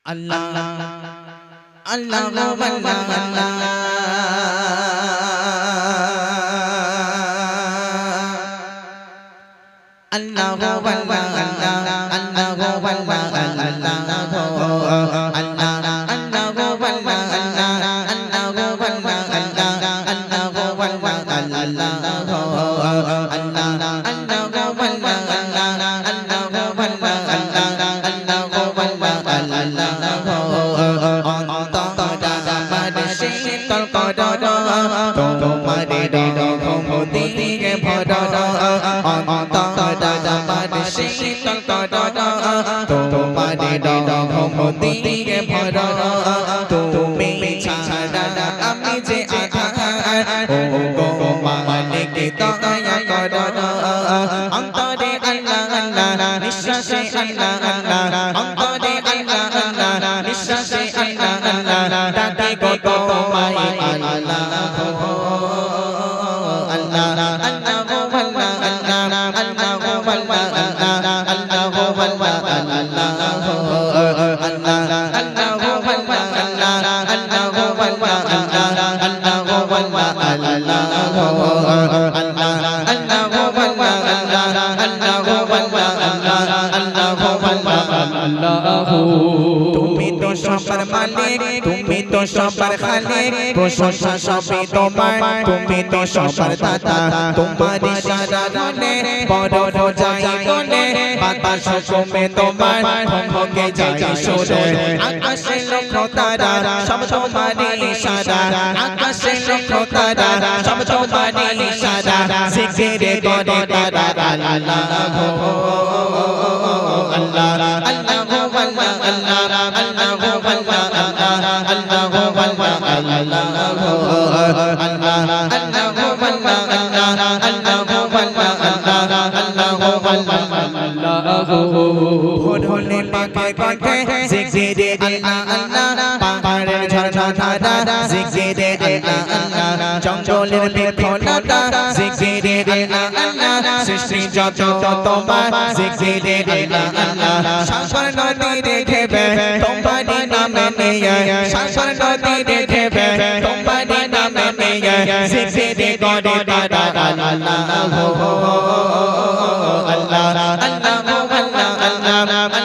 আল্লাহ আল্লাহ আল্লাহ তুমি তো সবার মালিক, তুমি তো সবার খালিক, প্রশংসা সবই তোমার, তুমি তো সবার দাতা। তোমার ইশারা বলে বড় বোঝাই বলে বাতাস হুকুমে তোমার ভমকে যায় সুরে। আকাশে লক্ষ তারা সব তোমারই ইশারা, আকাশে লক্ষ তারা সব তোমারই ইশারা। জিকিরে করে তারা আল্লাহ আল্লাহ জঙ্গলের বৃক্ষলতা জিকিরে আল্লাহ, সৃষ্টি যত তোমার জিকিরে আল্লাহ। সাগর নদী দেখবে তোমারই নামে নিয়ে, সাগর নদী দেখবে তোমারই নামে নিয়ে জিকিরে করে তারা আল্লাহ আল্লাহ আল্লাহ আল্লাহ।